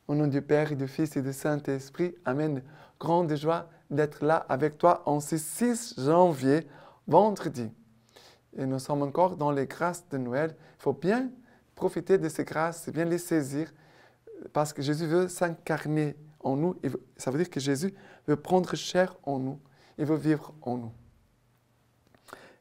Au nom du Père et du Fils et du Saint-Esprit, Amen. Grande joie d'être là avec toi en ce 6 janvier, vendredi. Et nous sommes encore dans les grâces de Noël. Il faut bien profiter de ces grâces, bien les saisir, parce que Jésus veut s'incarner en nous. Ça veut dire que Jésus veut prendre chair en nous. Il veut vivre en nous.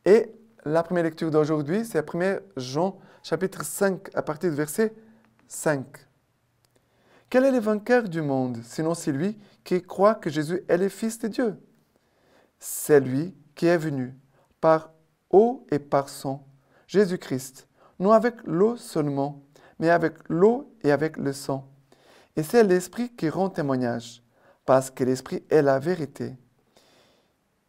Et la première lecture d'aujourd'hui, c'est 1 Jean, chapitre 5, à partir du verset 5. Quel est le vainqueur du monde, sinon celui qui croit que Jésus est le Fils de Dieu? C'est lui qui est venu par eau et par sang, Jésus-Christ, non avec l'eau seulement, mais avec l'eau et avec le sang. Et c'est l'Esprit qui rend témoignage, parce que l'Esprit est la vérité.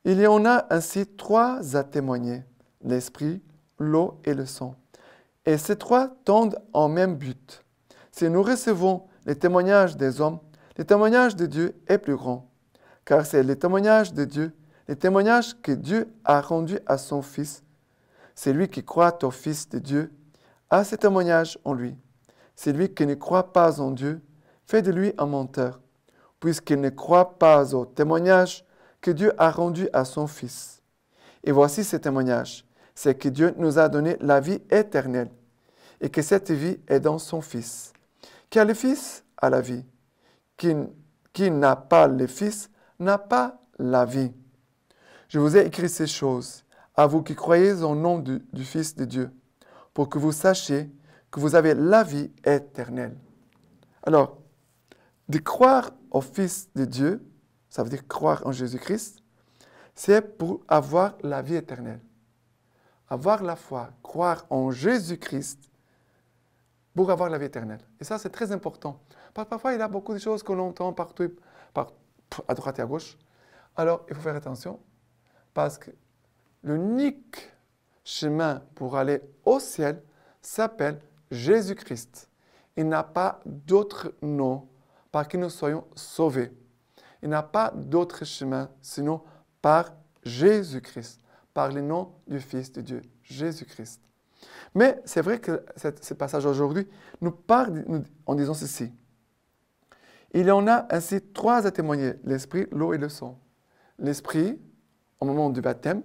Il y en a ainsi 3 à témoigner, l'Esprit, l'eau et le sang. Et ces 3 tendent en même but. Si nous recevons les témoignages des hommes, le témoignage de Dieu est plus grand, car c'est le témoignage de Dieu, le témoignage que Dieu a rendu à son Fils. Celui qui croit au Fils de Dieu a ce témoignage en lui. Celui qui ne croit pas en Dieu fait de lui un menteur, puisqu'il ne croit pas au témoignage que Dieu a rendu à son Fils. Et voici ce témoignage, c'est que Dieu nous a donné la vie éternelle, et que cette vie est dans son Fils. Qui a le Fils a la vie. Qui n'a pas le Fils n'a pas la vie. Je vous ai écrit ces choses, à vous qui croyez au nom du Fils de Dieu, pour que vous sachiez que vous avez la vie éternelle. Alors, de croire au Fils de Dieu, ça veut dire croire en Jésus-Christ, c'est pour avoir la vie éternelle. Avoir la foi, croire en Jésus-Christ, pour avoir la vie éternelle. Et ça, c'est très important. Parfois, il y a beaucoup de choses que l'on entend partout, à droite et à gauche. Alors, il faut faire attention, parce que l'unique chemin pour aller au ciel s'appelle Jésus-Christ. Il n'y a pas d'autre nom par qui nous soyons sauvés. Il n'y a pas d'autre chemin sinon par Jésus-Christ, par le nom du Fils de Dieu, Jésus-Christ. Mais c'est vrai que ce passage aujourd'hui nous parle en disant ceci. Il y en a ainsi 3 à témoigner, l'Esprit, l'eau et le sang. L'Esprit, au moment du baptême,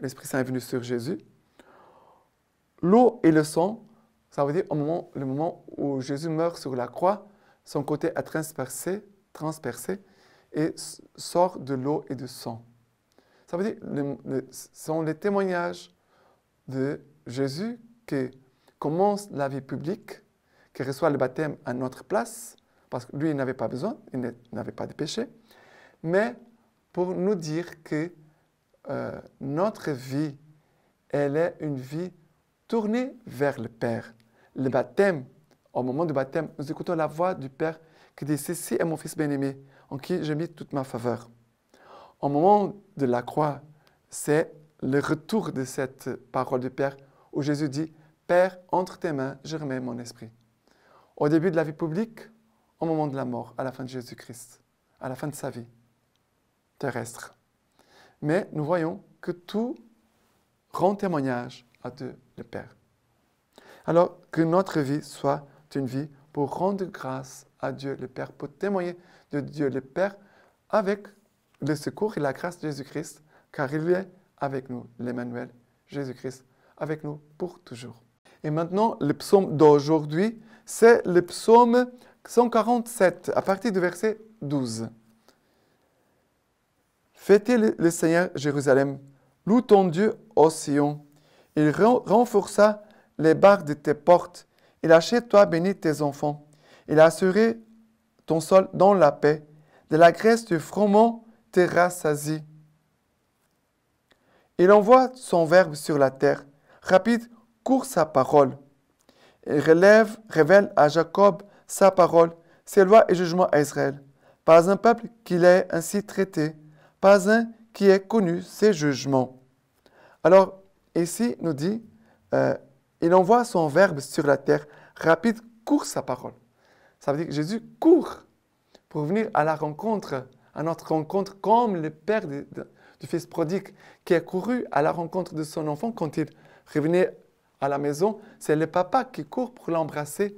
l'Esprit Saint est venu sur Jésus. L'eau et le sang, ça veut dire le moment où Jésus meurt sur la croix, son côté est transpercé et sort de l'eau et du sang. Ça veut dire ce sont les témoignages de Jésus qui commence la vie publique, qui reçoit le baptême à notre place, parce que lui, il n'avait pas besoin, il n'avait pas de péché, mais pour nous dire que notre vie, elle est une vie tournée vers le Père. Le baptême, au moment du baptême, nous écoutons la voix du Père qui dit « Ceci est mon Fils bien-aimé, en qui j'ai mis toute ma faveur ». Au moment de la croix, c'est le retour de cette parole du Père où Jésus dit « Père, entre tes mains, je remets mon esprit ». Au début de la vie publique, au moment de la mort, à la fin de Jésus-Christ, à la fin de sa vie terrestre. Mais nous voyons que tout rend témoignage à Dieu le Père. Alors que notre vie soit une vie pour rendre grâce à Dieu le Père, pour témoigner de Dieu le Père avec le secours et la grâce de Jésus-Christ, car il est avec nous, l'Emmanuel, Jésus-Christ, avec nous pour toujours. Et maintenant, le psaume d'aujourd'hui, c'est le psaume 147, à partir du verset 12. Fêtez le Seigneur, Jérusalem, loue ton Dieu, ô Sion. Il renforça les barres de tes portes. Il a chez toi béni tes enfants. Il a assuré ton sol dans la paix. De la graisse du froment te rassasie. Il envoie son verbe sur la terre. Rapide, court sa parole. Il révèle à Jacob sa parole, ses lois et jugements à Israël. Pas un peuple qu'il ait ainsi traité, pas un qui ait connu ses jugements. Alors, ici, nous dit, il envoie son verbe sur la terre. Rapide, court sa parole. Ça veut dire que Jésus court pour venir à la rencontre, à notre rencontre, comme le père du fils prodigue qui a couru à la rencontre de son enfant quand il revenait à la maison. C'est le papa qui court pour l'embrasser,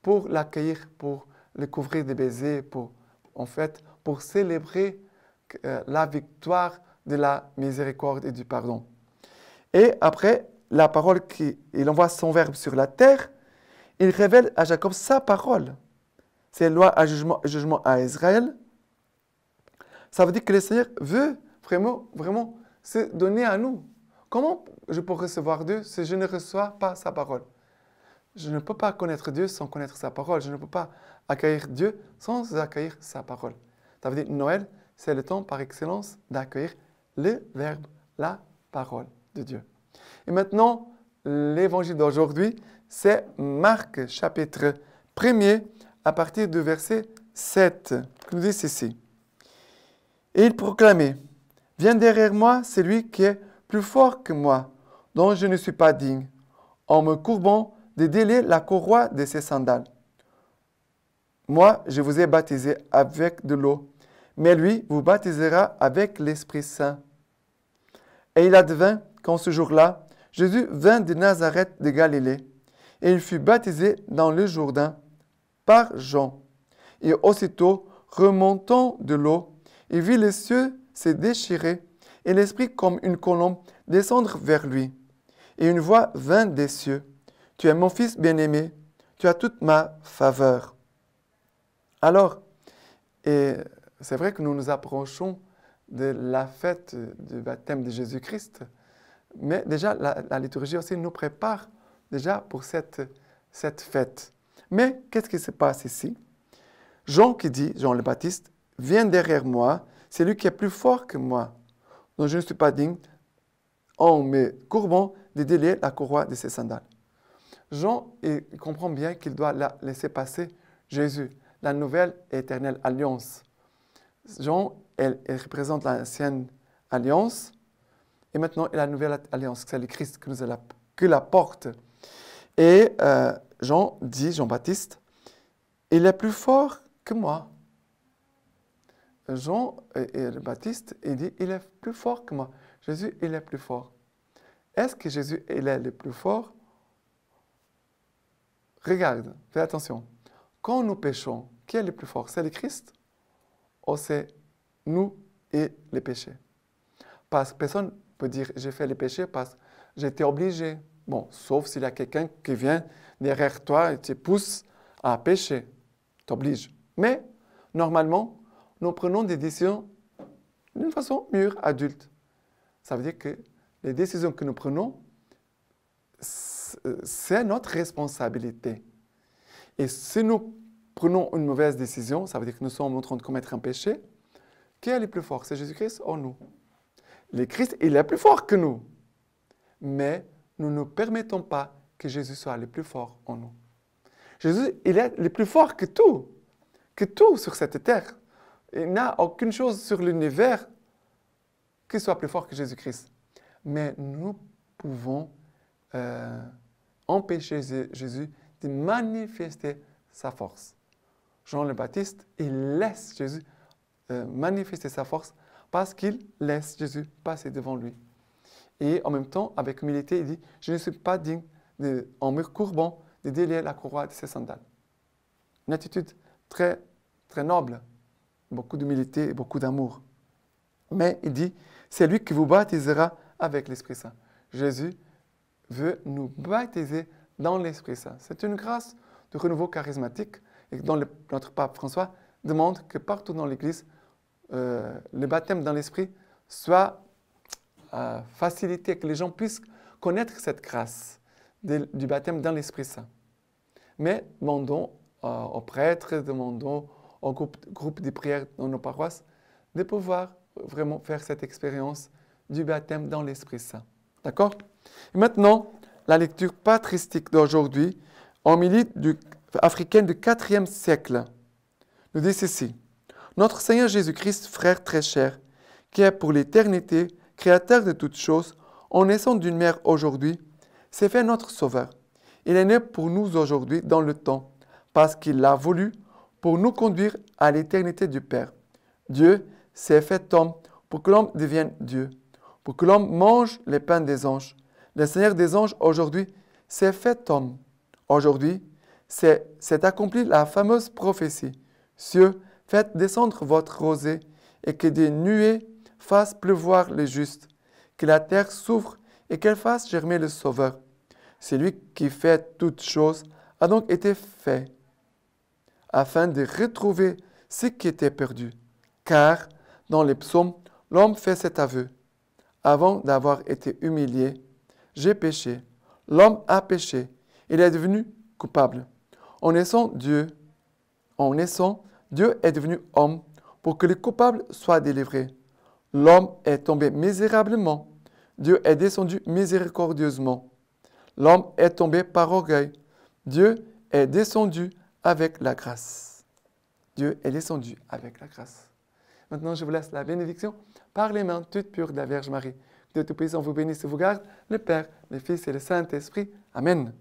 pour l'accueillir, pour le couvrir de baisers pour célébrer la victoire de la miséricorde et du pardon. Et après, la parole il envoie son verbe sur la terre, il révèle à Jacob sa parole. C'est loi à jugement à Israël. Ça veut dire que le Seigneur veut vraiment se donner à nous. Comment je peux recevoir Dieu si je ne reçois pas sa parole? Je ne peux pas connaître Dieu sans connaître sa parole. Je ne peux pas accueillir Dieu sans accueillir sa parole. Ça veut dire Noël, c'est le temps par excellence d'accueillir le Verbe, la parole de Dieu. Et maintenant, l'évangile d'aujourd'hui, c'est Marc chapitre 1er à partir du verset 7, qui nous dit ceci. Et il proclamait, « Viens derrière moi celui qui est plus fort que moi, dont je ne suis pas digne, en me courbant de délier la courroie de ses sandales. Moi, je vous ai baptisé avec de l'eau, mais lui vous baptisera avec l'Esprit Saint. » Et il advint qu'en ce jour-là, Jésus vint de Nazareth de Galilée, et il fut baptisé dans le Jourdain par Jean. Et aussitôt, remontant de l'eau, il vit les cieux se déchirer, et l'Esprit comme une colombe descendre vers lui. Et une voix vint des cieux. « Tu es mon Fils bien-aimé, tu as toute ma faveur. » Alors, et c'est vrai que nous nous approchons de la fête du baptême de Jésus-Christ, mais déjà la liturgie aussi nous prépare déjà pour cette fête. Mais qu'est-ce qui se passe ici? Jean qui dit, Jean le Baptiste, « Viens derrière moi, c'est lui qui est plus fort que moi, dont je ne suis pas digne, en me courbant de délier la courroie de ses sandales. » Jean il comprend bien qu'il doit laisser passer Jésus, la nouvelle et éternelle alliance. Jean, elle représente l'ancienne alliance, et maintenant la nouvelle alliance, c'est le Christ qui la porte. Et Jean dit, Jean-Baptiste, « Il est plus fort que moi. » Jean et le Baptiste, il dit, il est plus fort que moi. Jésus, il est plus fort. Est-ce que Jésus, il est le plus fort? Regarde, fais attention. Quand nous péchons, qui est le plus fort? C'est le Christ ou c'est nous et les péchés? Parce que personne ne peut dire, j'ai fait les péchés parce que j'étais obligé. Bon, sauf s'il y a quelqu'un qui vient derrière toi et te pousse à pécher, t'oblige. Mais, normalement, nous prenons des décisions d'une façon mûre, adulte. Ça veut dire que les décisions que nous prenons, c'est notre responsabilité. Et si nous prenons une mauvaise décision, ça veut dire que nous sommes en train de commettre un péché, qui est le plus fort? C'est Jésus-Christ ou nous? Le Christ, il est plus fort que nous. Mais nous ne permettons pas que Jésus soit le plus fort en nous. Jésus, il est le plus fort que tout sur cette terre. Il n'y a aucune chose sur l'univers qui soit plus fort que Jésus-Christ. Mais nous pouvons empêcher Jésus de manifester sa force. Jean le Baptiste, il laisse Jésus manifester sa force parce qu'il laisse Jésus passer devant lui. Et en même temps, avec humilité, il dit, « Je ne suis pas digne, en me courbant, de délier la courroie de ses sandales. » Une attitude très, très noble, beaucoup d'humilité et beaucoup d'amour. Mais il dit, « C'est lui qui vous baptisera avec l'Esprit Saint. » Jésus veut nous baptiser dans l'Esprit Saint. C'est une grâce de renouveau charismatique et dont notre pape François demande que partout dans l'Église, le baptême dans l'Esprit soit facilité, que les gens puissent connaître cette grâce du baptême dans l'Esprit Saint. Mais demandons aux prêtres, demandons au groupe de prière dans nos paroisses de pouvoir vraiment faire cette expérience du baptême dans l'Esprit Saint. D'accord? Et maintenant, la lecture patristique d'aujourd'hui, homilie africaine du IVe siècle, nous dit ceci. Notre Seigneur Jésus-Christ, frère très cher, qui est pour l'éternité, créateur de toutes choses, en naissant d'une mère aujourd'hui, s'est fait notre Sauveur. Il est né pour nous aujourd'hui dans le temps, parce qu'il l'a voulu pour nous conduire à l'éternité du Père. Dieu s'est fait homme pour que l'homme devienne Dieu, pour que l'homme mange les pains des anges. Le Seigneur des anges aujourd'hui s'est fait homme. Aujourd'hui, s'est accomplie la fameuse prophétie. Cieux, faites descendre votre rosée et que des nuées fassent pleuvoir les justes, que la terre s'ouvre et qu'elle fasse germer le Sauveur. Celui qui fait toutes choses a donc été fait, afin de retrouver ce qui était perdu. Car, dans les psaumes, l'homme fait cet aveu. Avant d'avoir été humilié, j'ai péché. L'homme a péché. Il est devenu coupable. En naissant, Dieu est devenu homme pour que le coupable soit délivré. L'homme est tombé misérablement. Dieu est descendu miséricordieusement. L'homme est tombé par orgueil. Dieu est descendu avec la grâce. Dieu est descendu avec la grâce. Maintenant, je vous laisse la bénédiction par les mains toutes pures de la Vierge Marie. Que Dieu Tout-Puissant vous bénisse et vous garde, le Père, le Fils et le Saint-Esprit. Amen.